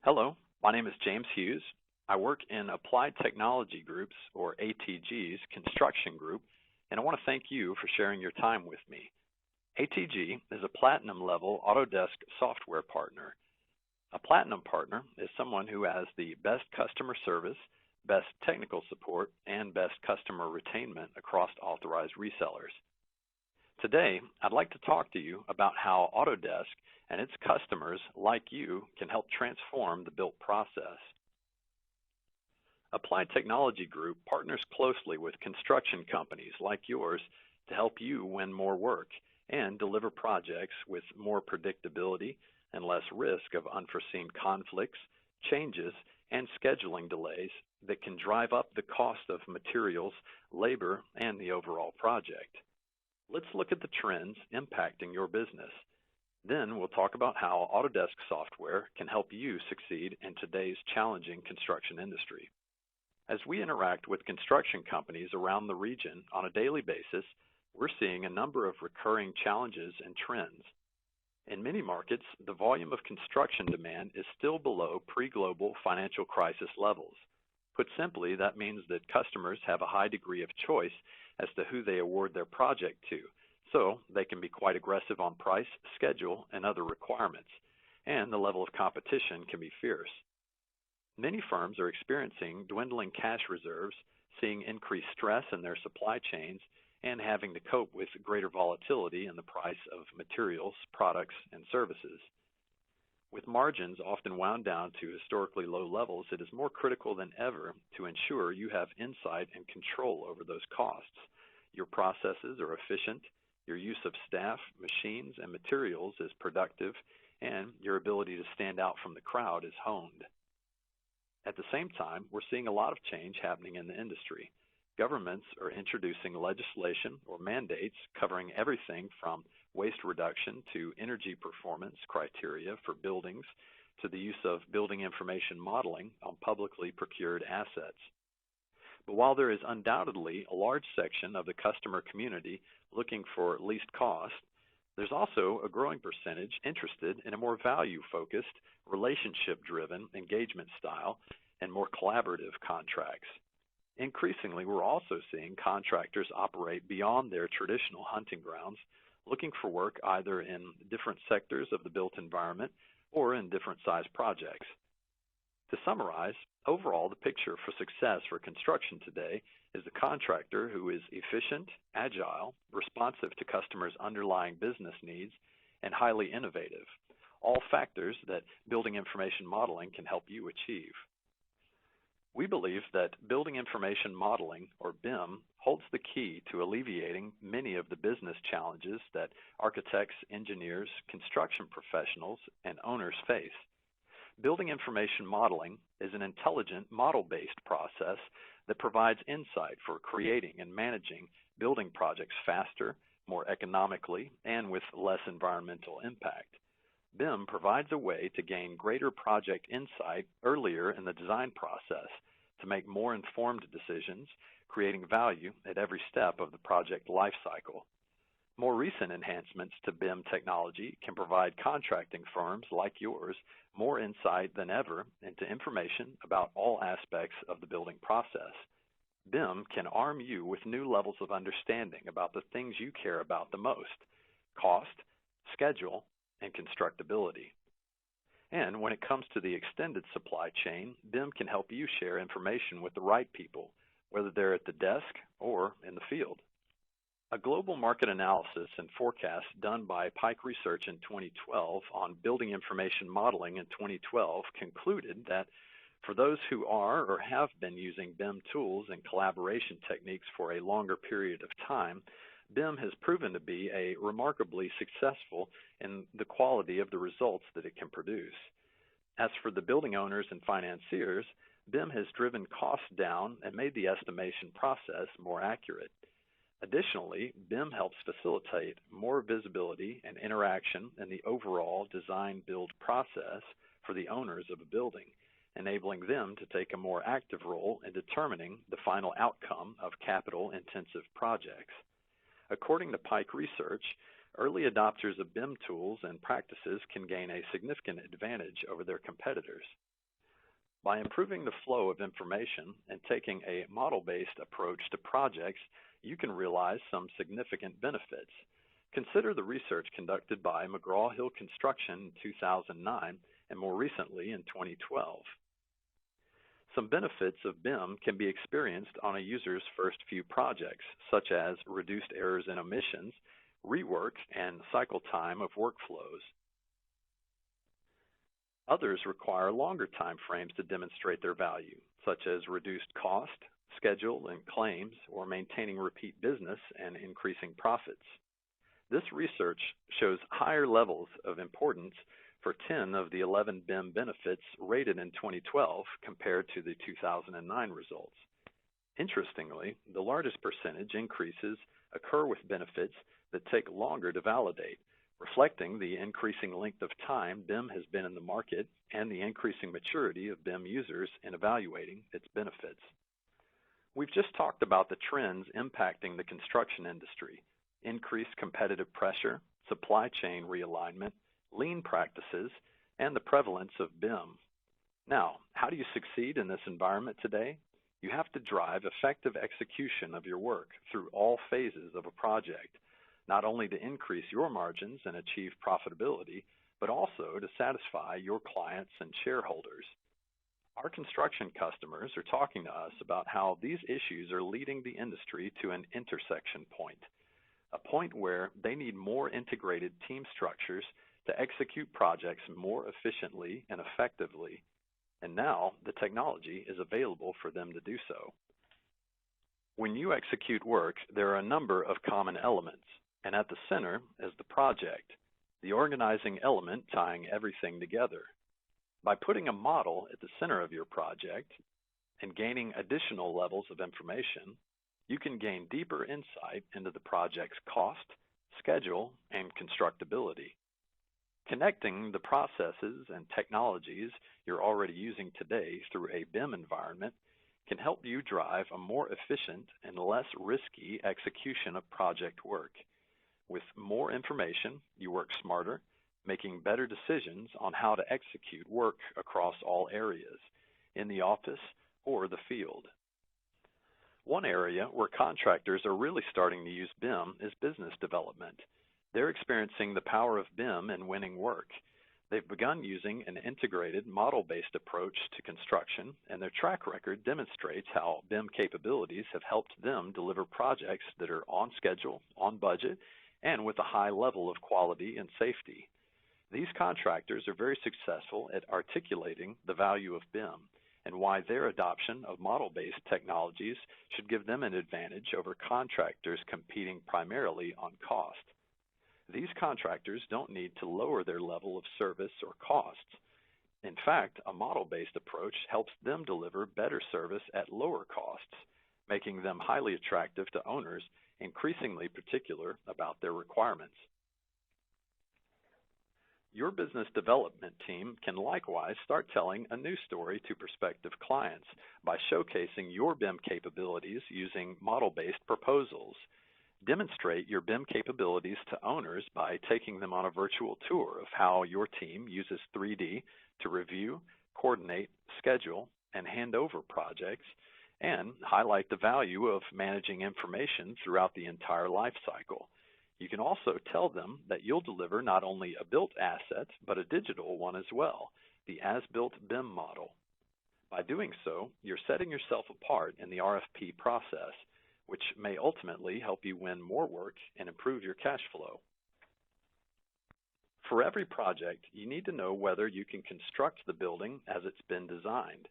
Hello, my name is James Hughes. I work in Applied Technology Group's, or ATG's, construction group, and I want to thank you for sharing your time with me. ATG is a platinum-level Autodesk software partner. A platinum partner is someone who has the best customer service, best technical support, and best customer retainment across authorized resellers. Today, I'd like to talk to you about how Autodesk and its customers, like you, can help transform the built process. Applied Technology Group partners closely with construction companies like yours to help you win more work and deliver projects with more predictability and less risk of unforeseen conflicts, changes, and scheduling delays that can drive up the cost of materials, labor, and the overall project. Let's look at the trends impacting your business. Then we'll talk about how Autodesk software can help you succeed in today's challenging construction industry. As we interact with construction companies around the region on a daily basis, we're seeing a number of recurring challenges and trends. In many markets, the volume of construction demand is still below pre-global financial crisis levels. Put simply, that means that customers have a high degree of choice as to who they award their project to, so they can be quite aggressive on price, schedule, and other requirements, and the level of competition can be fierce. Many firms are experiencing dwindling cash reserves, seeing increased stress in their supply chains, and having to cope with greater volatility in the price of materials, products, and services. With margins often wound down to historically low levels, it is more critical than ever to ensure you have insight and control over those costs. Your processes are efficient, your use of staff, machines, and materials is productive, and your ability to stand out from the crowd is honed. At the same time, we're seeing a lot of change happening in the industry. Governments are introducing legislation or mandates covering everything from waste reduction to energy performance criteria for buildings to the use of building information modeling on publicly procured assets. But while there is undoubtedly a large section of the customer community looking for least cost, there's also a growing percentage interested in a more value-focused, relationship-driven engagement style and more collaborative contracts. Increasingly, we're also seeing contractors operate beyond their traditional hunting grounds, looking for work either in different sectors of the built environment or in different size projects. To summarize, overall, the picture for success for construction today is a contractor who is efficient, agile, responsive to customers' underlying business needs, and highly innovative, all factors that building information modeling can help you achieve. We believe that building information modeling, or BIM, holds the key to alleviating many of the business challenges that architects, engineers, construction professionals, and owners face. Building information modeling is an intelligent model-based process that provides insight for creating and managing building projects faster, more economically, and with less environmental impact. BIM provides a way to gain greater project insight earlier in the design process to make more informed decisions, creating value at every step of the project lifecycle. More recent enhancements to BIM technology can provide contracting firms like yours more insight than ever into information about all aspects of the building process. BIM can arm you with new levels of understanding about the things you care about the most: cost, schedule, and constructability. And when it comes to the extended supply chain, BIM can help you share information with the right people, whether they're at the desk or in the field. A global market analysis and forecast done by Pike Research in 2012 on building information modeling in 2012 concluded that for those who are or have been using BIM tools and collaboration techniques for a longer period of time, BIM has proven to be remarkably successful in the quality of the results that it can produce. As for the building owners and financiers, BIM has driven costs down and made the estimation process more accurate. Additionally, BIM helps facilitate more visibility and interaction in the overall design-build process for the owners of a building, enabling them to take a more active role in determining the final outcome of capital-intensive projects. According to Pike Research, early adopters of BIM tools and practices can gain a significant advantage over their competitors. By improving the flow of information and taking a model-based approach to projects, you can realize some significant benefits. Consider the research conducted by McGraw-Hill Construction in 2009 and more recently in 2012. Some benefits of BIM can be experienced on a user's first few projects, such as reduced errors and omissions, rework, and cycle time of workflows. Others require longer time frames to demonstrate their value, such as reduced cost, schedule and claims, or maintaining repeat business and increasing profits. This research shows higher levels of importance for 10 of the 11 BIM benefits rated in 2012 compared to the 2009 results. Interestingly, the largest percentage increases occur with benefits that take longer to validate, reflecting the increasing length of time BIM has been in the market and the increasing maturity of BIM users in evaluating its benefits. We've just talked about the trends impacting the construction industry: increased competitive pressure, supply chain realignment, lean practices, and the prevalence of BIM. Now, how do you succeed in this environment today? You have to drive effective execution of your work through all phases of a project, not only to increase your margins and achieve profitability, but also to satisfy your clients and shareholders. Our construction customers are talking to us about how these issues are leading the industry to an intersection point, a point where they need more integrated team structures to execute projects more efficiently and effectively, and now the technology is available for them to do so. When you execute work, there are a number of common elements, and at the center is the project, the organizing element tying everything together. By putting a model at the center of your project and gaining additional levels of information, you can gain deeper insight into the project's cost, schedule, and constructability. Connecting the processes and technologies you're already using today through a BIM environment can help you drive a more efficient and less risky execution of project work. With more information, you work smarter, making better decisions on how to execute work across all areas, in the office or the field. One area where contractors are really starting to use BIM is business development. They're experiencing the power of BIM in winning work. They've begun using an integrated model-based approach to construction, and their track record demonstrates how BIM capabilities have helped them deliver projects that are on schedule, on budget, and with a high level of quality and safety. These contractors are very successful at articulating the value of BIM and why their adoption of model-based technologies should give them an advantage over contractors competing primarily on cost. These contractors don't need to lower their level of service or costs. In fact, a model-based approach helps them deliver better service at lower costs, making them highly attractive to owners, increasingly particular about their requirements. Your business development team can likewise start telling a new story to prospective clients by showcasing your BIM capabilities using model-based proposals. Demonstrate your BIM capabilities to owners by taking them on a virtual tour of how your team uses 3D to review, coordinate, schedule, and hand over projects, and highlight the value of managing information throughout the entire life cycle. You can also tell them that you'll deliver not only a built asset, but a digital one as well, the as-built BIM model. By doing so, you're setting yourself apart in the RFP process, which may ultimately help you win more work and improve your cash flow. For every project, you need to know whether you can construct the building as it's been designed.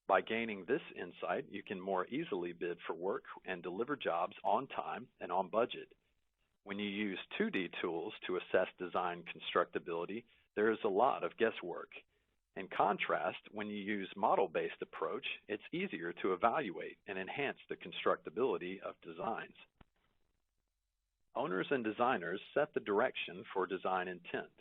By gaining this insight, you can more easily bid for work and deliver jobs on time and on budget. When you use 2D tools to assess design constructability, there is a lot of guesswork. In contrast, when you use model-based approach, it's easier to evaluate and enhance the constructability of designs. Owners and designers set the direction for design intent.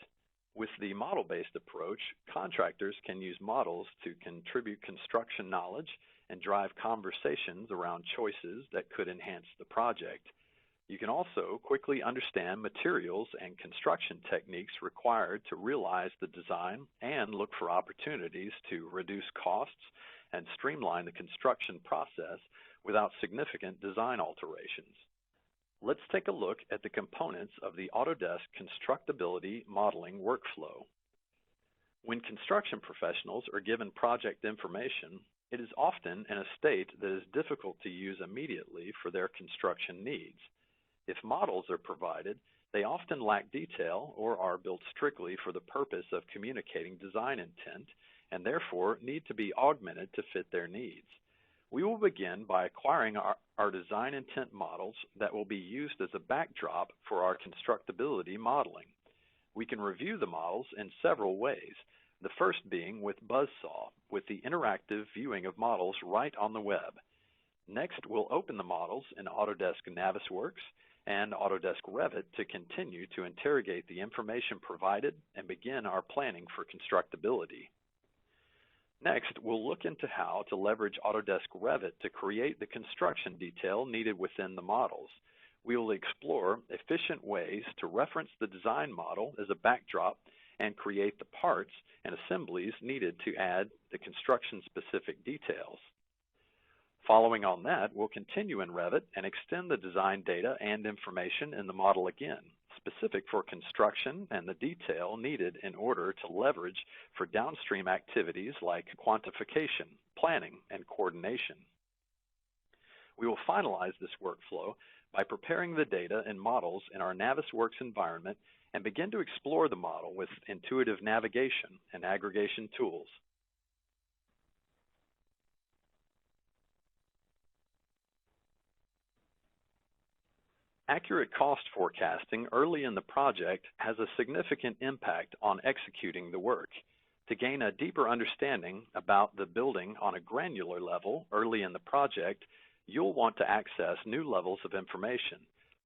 With the model-based approach, contractors can use models to contribute construction knowledge and drive conversations around choices that could enhance the project. You can also quickly understand materials and construction techniques required to realize the design and look for opportunities to reduce costs and streamline the construction process without significant design alterations. Let's take a look at the components of the Autodesk Constructability Modeling workflow. When construction professionals are given project information, it is often in a state that is difficult to use immediately for their construction needs. If models are provided, they often lack detail or are built strictly for the purpose of communicating design intent and therefore need to be augmented to fit their needs. We will begin by acquiring our design intent models that will be used as a backdrop for our constructability modeling. We can review the models in several ways, the first being with Buzzsaw, with the interactive viewing of models right on the web. Next, we'll open the models in Autodesk Navisworks and Autodesk Revit to continue to interrogate the information provided and begin our planning for constructability. Next, we'll look into how to leverage Autodesk Revit to create the construction detail needed within the models. We will explore efficient ways to reference the design model as a backdrop and create the parts and assemblies needed to add the construction-specific details. Following on that, we'll continue in Revit and extend the design data and information in the model again, specific for construction and the detail needed in order to leverage for downstream activities like quantification, planning, and coordination. We will finalize this workflow by preparing the data and models in our Navisworks environment and begin to explore the model with intuitive navigation and aggregation tools. Accurate cost forecasting early in the project has a significant impact on executing the work. To gain a deeper understanding about the building on a granular level early in the project, you'll want to access new levels of information,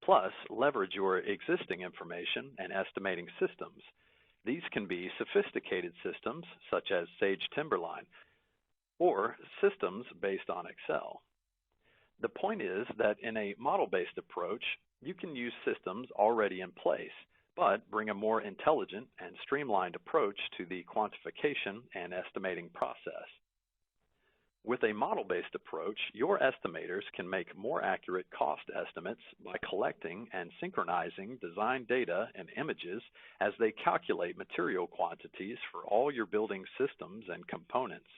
plus leverage your existing information and estimating systems. These can be sophisticated systems such as Sage Timberline or systems based on Excel. The point is that in a model-based approach, you can use systems already in place, but bring a more intelligent and streamlined approach to the quantification and estimating process. With a model-based approach, your estimators can make more accurate cost estimates by collecting and synchronizing design data and images as they calculate material quantities for all your building systems and components.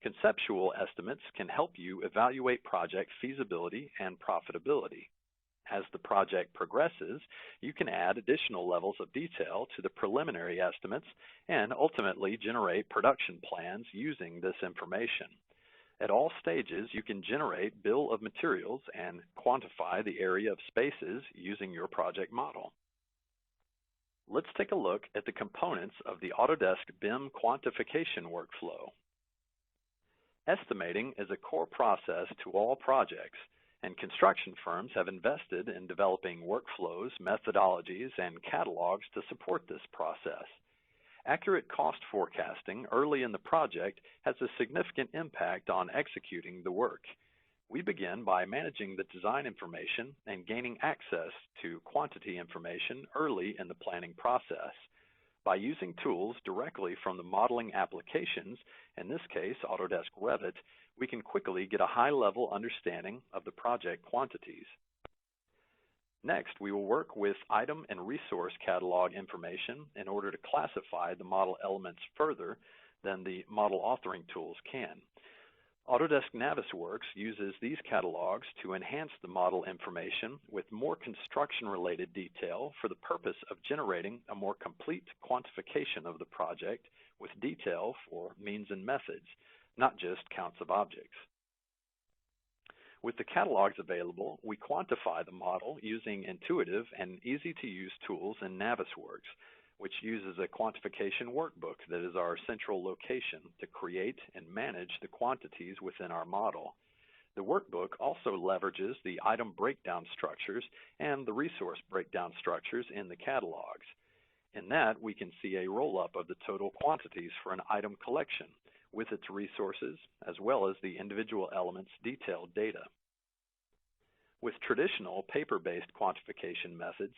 Conceptual estimates can help you evaluate project feasibility and profitability. As the project progresses, you can add additional levels of detail to the preliminary estimates and ultimately generate production plans using this information. At all stages, you can generate bill of materials and quantify the area of spaces using your project model. Let's take a look at the components of the Autodesk BIM quantification workflow. Estimating is a core process to all projects, and construction firms have invested in developing workflows, methodologies, and catalogs to support this process. Accurate cost forecasting early in the project has a significant impact on executing the work. We begin by managing the design information and gaining access to quantity information early in the planning process. By using tools directly from the modeling applications, in this case Autodesk Revit, we can quickly get a high-level understanding of the project quantities. Next, we will work with item and resource catalog information in order to classify the model elements further than the model authoring tools can. Autodesk Navisworks uses these catalogs to enhance the model information with more construction-related detail for the purpose of generating a more complete quantification of the project with detail for means and methods, not just counts of objects. With the catalogs available, we quantify the model using intuitive and easy-to-use tools in Navisworks, which uses a quantification workbook that is our central location to create and manage the quantities within our model. The workbook also leverages the item breakdown structures and the resource breakdown structures in the catalogs. In that, we can see a roll-up of the total quantities for an item collection with its resources, as well as the individual elements' detailed data. With traditional paper-based quantification methods,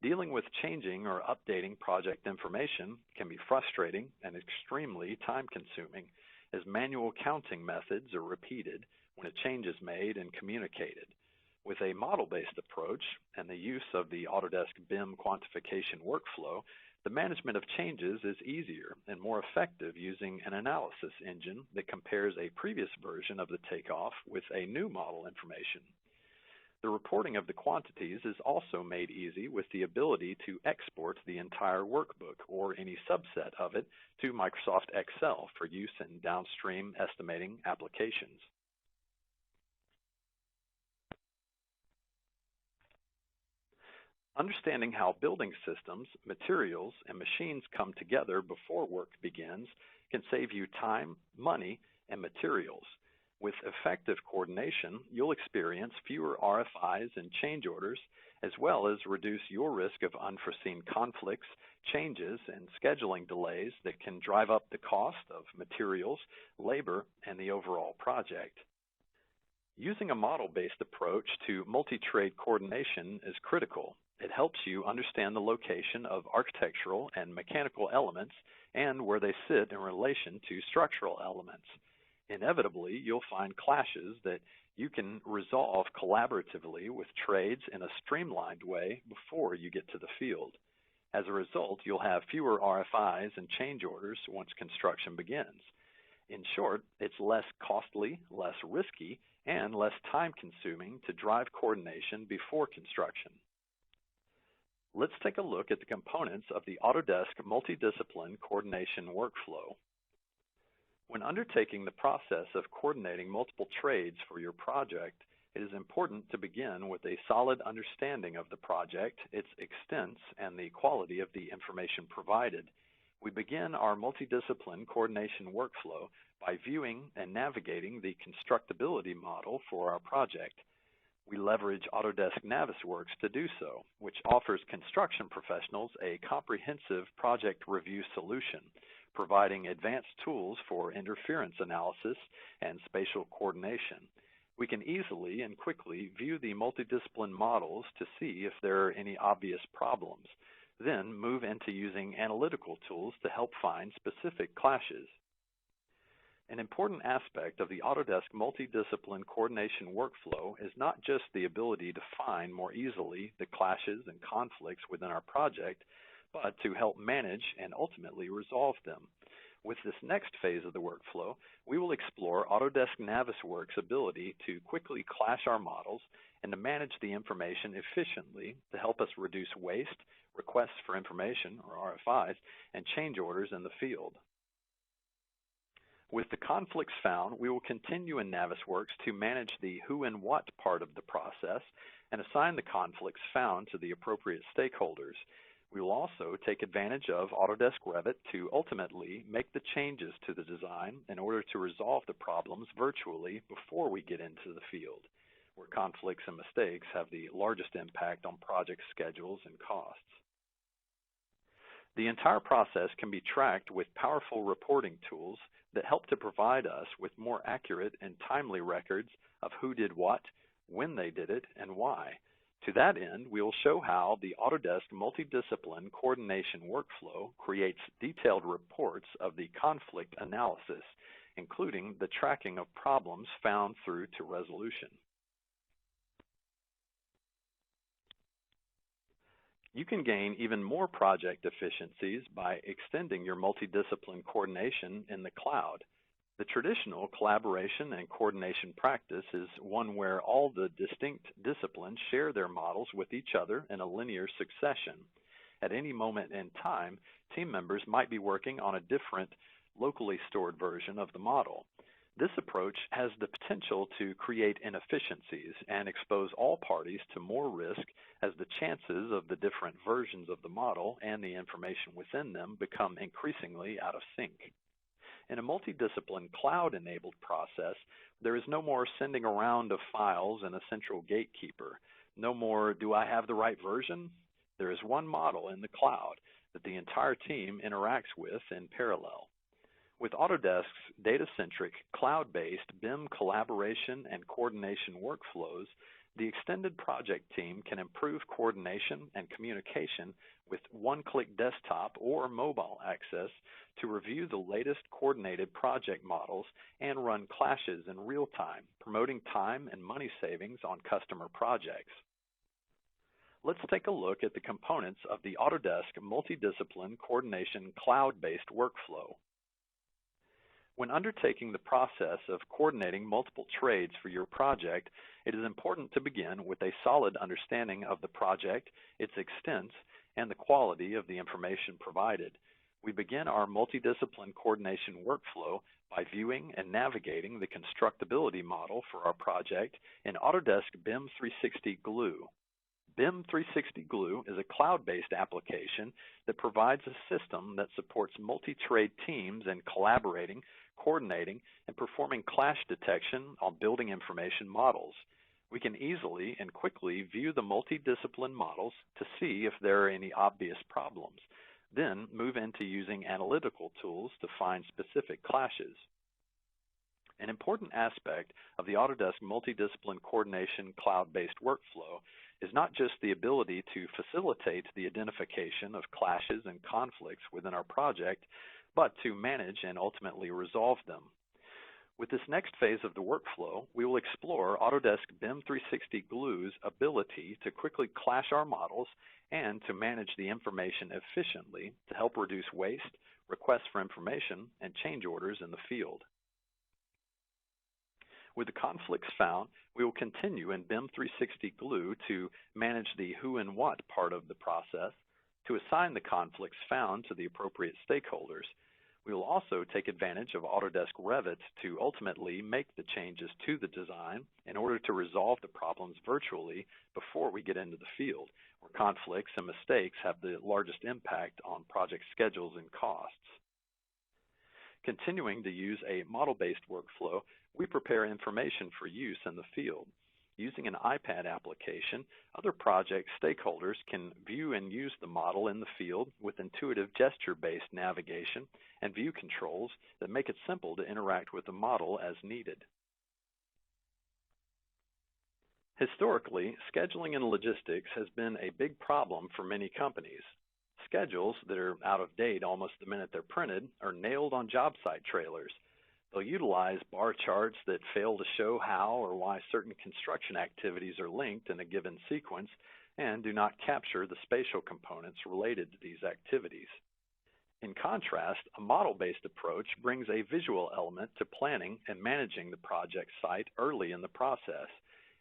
dealing with changing or updating project information can be frustrating and extremely time-consuming, as manual counting methods are repeated when a change is made and communicated. With a model-based approach and the use of the Autodesk BIM quantification workflow, the management of changes is easier and more effective using an analysis engine that compares a previous version of the takeoff with a new model information. The reporting of the quantities is also made easy with the ability to export the entire workbook or any subset of it to Microsoft Excel for use in downstream estimating applications. Understanding how building systems, materials, and machines come together before work begins can save you time, money, and materials. With effective coordination, you'll experience fewer RFIs and change orders, as well as reduce your risk of unforeseen conflicts, changes, and scheduling delays that can drive up the cost of materials, labor, and the overall project. Using a model-based approach to multi-trade coordination is critical. It helps you understand the location of architectural and mechanical elements and where they sit in relation to structural elements. Inevitably, you'll find clashes that you can resolve collaboratively with trades in a streamlined way before you get to the field. As a result, you'll have fewer RFIs and change orders once construction begins. In short, it's less costly, less risky, and less time-consuming to drive coordination before construction. Let's take a look at the components of the Autodesk Multidiscipline Coordination Workflow. When undertaking the process of coordinating multiple trades for your project, it is important to begin with a solid understanding of the project, its extents, and the quality of the information provided. We begin our multidiscipline coordination workflow by viewing and navigating the constructability model for our project. We leverage Autodesk Navisworks to do so, which offers construction professionals a comprehensive project review solution, providing advanced tools for interference analysis and spatial coordination. We can easily and quickly view the multidiscipline models to see if there are any obvious problems, then move into using analytical tools to help find specific clashes. An important aspect of the Autodesk Multidiscipline Coordination Workflow is not just the ability to find more easily the clashes and conflicts within our project, but to help manage and ultimately resolve them. With this next phase of the workflow, we will explore Autodesk Navisworks' ability to quickly clash our models and to manage the information efficiently to help us reduce waste, requests for information, or RFIs, and change orders in the field. With the conflicts found, we will continue in Navisworks to manage the who and what part of the process and assign the conflicts found to the appropriate stakeholders. We will also take advantage of Autodesk Revit to ultimately make the changes to the design in order to resolve the problems virtually before we get into the field, where conflicts and mistakes have the largest impact on project schedules and costs. The entire process can be tracked with powerful reporting tools that help to provide us with more accurate and timely records of who did what, when they did it, and why. To that end, we will show how the Autodesk Multidiscipline Coordination Workflow creates detailed reports of the conflict analysis, including the tracking of problems found through to resolution. You can gain even more project efficiencies by extending your multidiscipline coordination in the cloud. The traditional collaboration and coordination practice is one where all the distinct disciplines share their models with each other in a linear succession. At any moment in time, team members might be working on a different, locally stored version of the model. This approach has the potential to create inefficiencies and expose all parties to more risk as the chances of the different versions of the model and the information within them become increasingly out of sync. In a multidiscipline cloud-enabled process, there is no more sending around of files and a central gatekeeper. No more, do I have the right version? There is one model in the cloud that the entire team interacts with in parallel. With Autodesk's data-centric, cloud-based BIM collaboration and coordination workflows, The extended project team can improve coordination and communication with one-click desktop or mobile access to review the latest coordinated project models and run clashes in real time, promoting time and money savings on customer projects. Let's take a look at the components of the Autodesk Multidiscipline Coordination cloud-based workflow. When undertaking the process of coordinating multiple trades for your project, it is important to begin with a solid understanding of the project, its extent, and the quality of the information provided. We begin our multidiscipline coordination workflow by viewing and navigating the constructability model for our project in Autodesk BIM 360 Glue. BIM 360 Glue is a cloud-based application that provides a system that supports multi-trade teams in collaborating, coordinating, and performing clash detection on building information models. We can easily and quickly view the multidiscipline models to see if there are any obvious problems, then move into using analytical tools to find specific clashes. An important aspect of the Autodesk Multidiscipline Coordination cloud-based workflow is not just the ability to facilitate the identification of clashes and conflicts within our project, but to manage and ultimately resolve them. With this next phase of the workflow, we will explore Autodesk BIM 360 Glue's ability to quickly clash our models and to manage the information efficiently to help reduce waste, requests for information, and change orders in the field. With the conflicts found, we will continue in BIM 360 Glue to manage the who and what part of the process, to assign the conflicts found to the appropriate stakeholders. We will also take advantage of Autodesk Revit to ultimately make the changes to the design in order to resolve the problems virtually before we get into the field, where conflicts and mistakes have the largest impact on project schedules and costs. Continuing to use a model-based workflow, we prepare information for use in the field. Using an iPad application, other project stakeholders can view and use the model in the field with intuitive gesture-based navigation and view controls that make it simple to interact with the model as needed. Historically, scheduling and logistics has been a big problem for many companies. Schedules that are out of date almost the minute they're printed are nailed on job site trailers. They'll utilize bar charts that fail to show how or why certain construction activities are linked in a given sequence and do not capture the spatial components related to these activities. In contrast, a model-based approach brings a visual element to planning and managing the project site early in the process.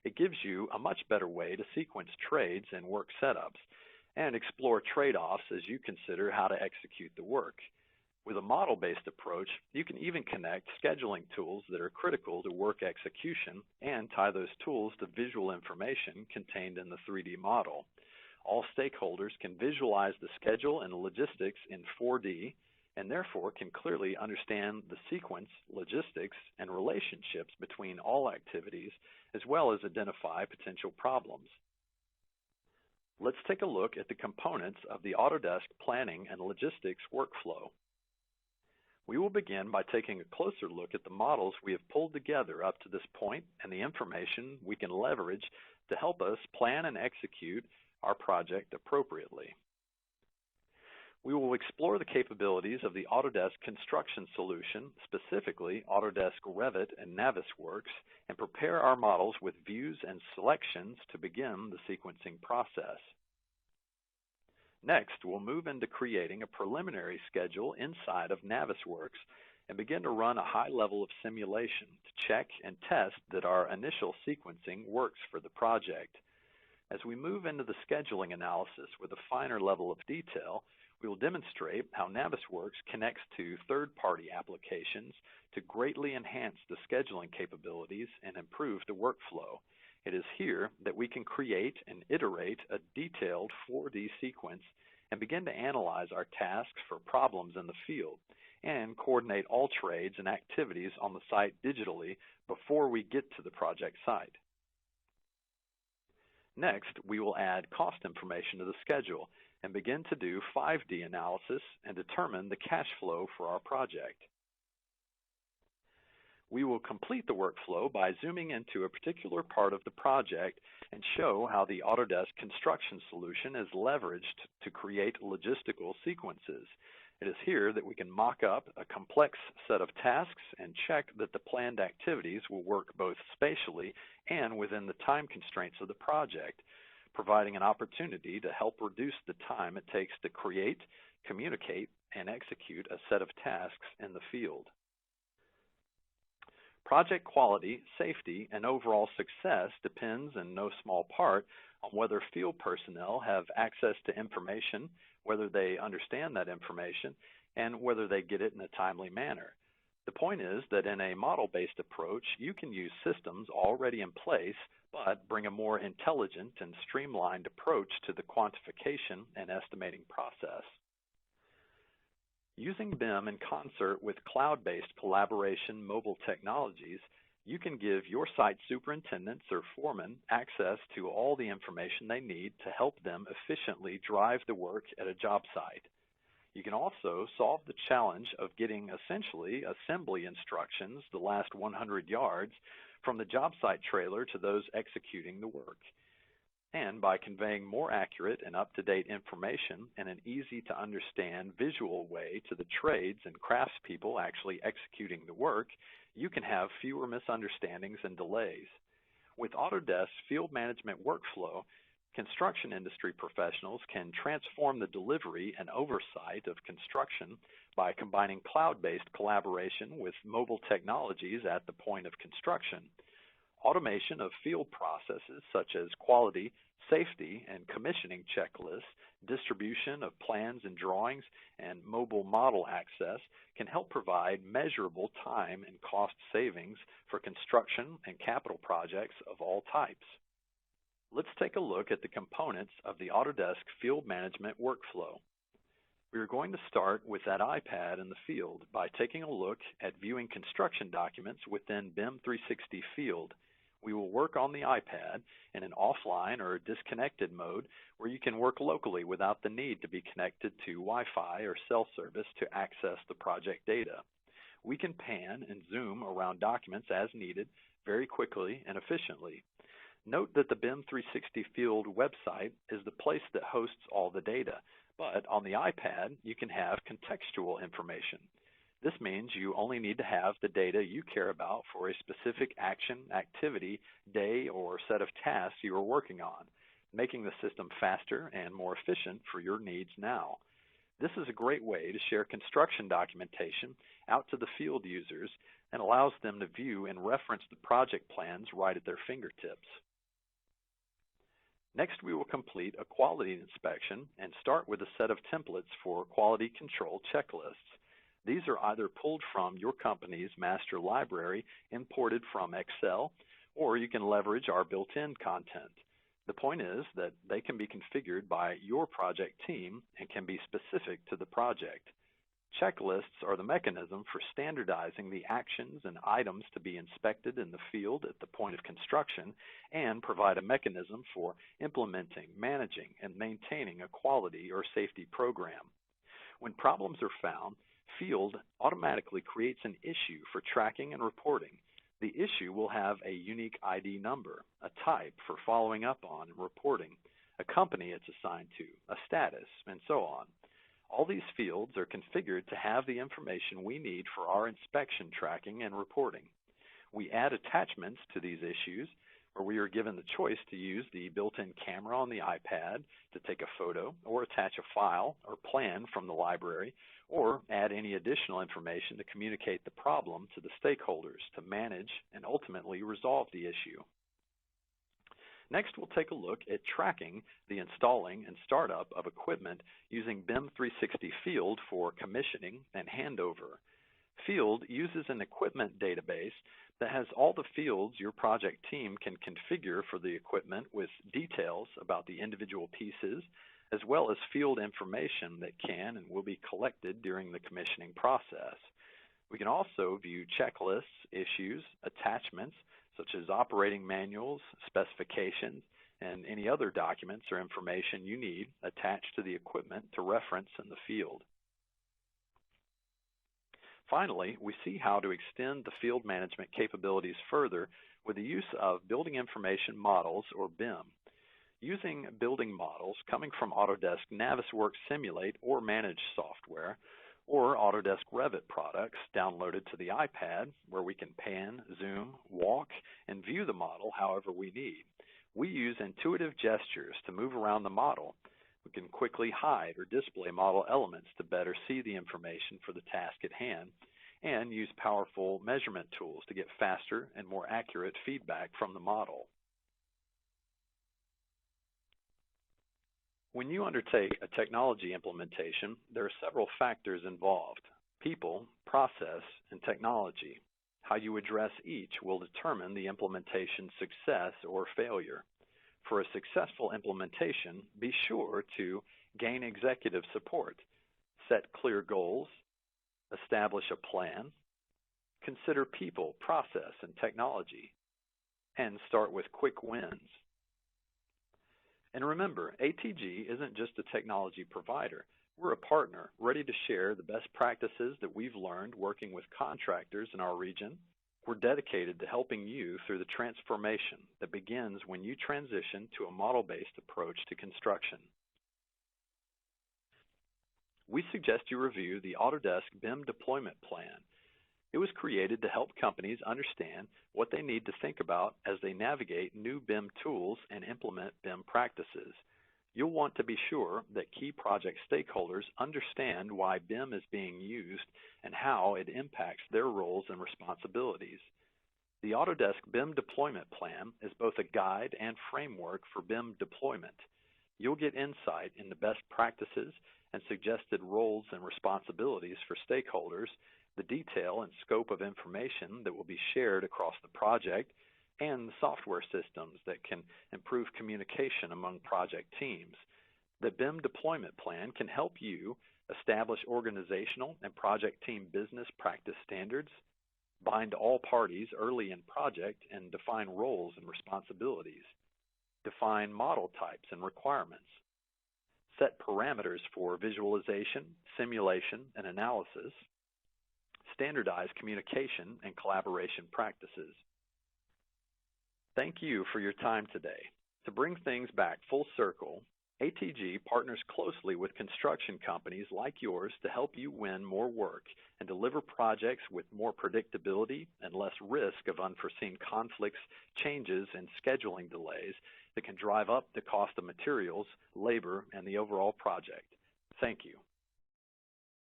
It gives you a much better way to sequence trades and work setups and explore trade-offs as you consider how to execute the work. With a model-based approach, you can even connect scheduling tools that are critical to work execution and tie those tools to visual information contained in the 3D model. All stakeholders can visualize the schedule and logistics in 4D and therefore can clearly understand the sequence, logistics, and relationships between all activities, as well as identify potential problems. Let's take a look at the components of the Autodesk Planning and Logistics workflow. We will begin by taking a closer look at the models we have pulled together up to this point and the information we can leverage to help us plan and execute our project appropriately. We will explore the capabilities of the Autodesk construction solution, specifically Autodesk Revit and Navisworks, and prepare our models with views and selections to begin the sequencing process. Next, we'll move into creating a preliminary schedule inside of Navisworks and begin to run a high level of simulation to check and test that our initial sequencing works for the project. As we move into the scheduling analysis with a finer level of detail, we will demonstrate how Navisworks connects to third-party applications to greatly enhance the scheduling capabilities and improve the workflow. It is here that we can create and iterate a detailed 4D sequence and begin to analyze our tasks for problems in the field and coordinate all trades and activities on the site digitally before we get to the project site. Next, we will add cost information to the schedule and begin to do 5D analysis and determine the cash flow for our project. We will complete the workflow by zooming into a particular part of the project and show how the Autodesk construction solution is leveraged to create logistical sequences. It is here that we can mock up a complex set of tasks and check that the planned activities will work both spatially and within the time constraints of the project, providing an opportunity to help reduce the time it takes to create, communicate, and execute a set of tasks in the field. Project quality, safety, and overall success depends in no small part on whether field personnel have access to information, whether they understand that information, and whether they get it in a timely manner. The point is that in a model-based approach, you can use systems already in place, but bring a more intelligent and streamlined approach to the quantification and estimating process. Using BIM in concert with cloud-based collaboration mobile technologies, you can give your site superintendents or foremen access to all the information they need to help them efficiently drive the work at a job site. You can also solve the challenge of getting essentially assembly instructions the last 100 yards from the job site trailer to those executing the work. And by conveying more accurate and up-to-date information in an easy-to-understand visual way to the trades and craftspeople actually executing the work, you can have fewer misunderstandings and delays. With Autodesk's field management workflow, construction industry professionals can transform the delivery and oversight of construction by combining cloud-based collaboration with mobile technologies at the point of construction. Automation of field processes such as quality, safety, and commissioning checklists, distribution of plans and drawings, and mobile model access can help provide measurable time and cost savings for construction and capital projects of all types. Let's take a look at the components of the Autodesk Field Management workflow. We are going to start with that iPad in the field by taking a look at viewing construction documents within BIM 360 Field. We will work on the iPad in an offline or disconnected mode where you can work locally without the need to be connected to Wi-Fi or cell service to access the project data. We can pan and zoom around documents as needed very quickly and efficiently. Note that the BIM 360 Field website is the place that hosts all the data, but on the iPad you can have contextual information. This means you only need to have the data you care about for a specific action, activity, day, or set of tasks you are working on, making the system faster and more efficient for your needs now. This is a great way to share construction documentation out to the field users and allows them to view and reference the project plans right at their fingertips. Next, we will complete a quality inspection and start with a set of templates for quality control checklists. These are either pulled from your company's master library, imported from Excel, or you can leverage our built-in content. The point is that they can be configured by your project team and can be specific to the project. Checklists are the mechanism for standardizing the actions and items to be inspected in the field at the point of construction and provide a mechanism for implementing, managing, and maintaining a quality or safety program. When problems are found, Field automatically creates an issue for tracking and reporting. The issue will have a unique ID number, a type for following up on and reporting, a company it's assigned to, a status, and so on. All these fields are configured to have the information we need for our inspection tracking and reporting. We add attachments to these issues where we are given the choice to use the built-in camera on the iPad to take a photo or attach a file or plan from the library, or add any additional information to communicate the problem to the stakeholders to manage and ultimately resolve the issue. Next, we'll take a look at tracking the installing and startup of equipment using BIM 360 Field for commissioning and handover. Field uses an equipment database that has all the fields your project team can configure for the equipment with details about the individual pieces, as well as field information that can and will be collected during the commissioning process. We can also view checklists, issues, attachments, such as operating manuals, specifications, and any other documents or information you need attached to the equipment to reference in the field. Finally, we see how to extend the field management capabilities further with the use of Building Information Models, or BIM. Using building models coming from Autodesk Navisworks Simulate or Manage software, or Autodesk Revit products downloaded to the iPad, where we can pan, zoom, walk, and view the model however we need. We use intuitive gestures to move around the model. We can quickly hide or display model elements to better see the information for the task at hand, and use powerful measurement tools to get faster and more accurate feedback from the model. When you undertake a technology implementation, there are several factors involved: people, process, and technology. How you address each will determine the implementation's success or failure. For a successful implementation, be sure to gain executive support, set clear goals, establish a plan, consider people, process, and technology, and start with quick wins. And remember, ATG isn't just a technology provider. We're a partner ready to share the best practices that we've learned working with contractors in our region. We're dedicated to helping you through the transformation that begins when you transition to a model-based approach to construction. We suggest you review the Autodesk BIM Deployment Plan. It was created to help companies understand what they need to think about as they navigate new BIM tools and implement BIM practices. You'll want to be sure that key project stakeholders understand why BIM is being used and how it impacts their roles and responsibilities. The Autodesk BIM Deployment Plan is both a guide and framework for BIM deployment. You'll get insight into best practices and suggested roles and responsibilities for stakeholders, the detail and scope of information that will be shared across the project, and the software systems that can improve communication among project teams. The BIM Deployment Plan can help you establish organizational and project team business practice standards, bind all parties early in project and define roles and responsibilities, define model types and requirements, set parameters for visualization, simulation, and analysis, standardize communication and collaboration practices. Thank you for your time today. To bring things back full circle, ATG partners closely with construction companies like yours to help you win more work and deliver projects with more predictability and less risk of unforeseen conflicts, changes, and scheduling delays that can drive up the cost of materials, labor, and the overall project. Thank you.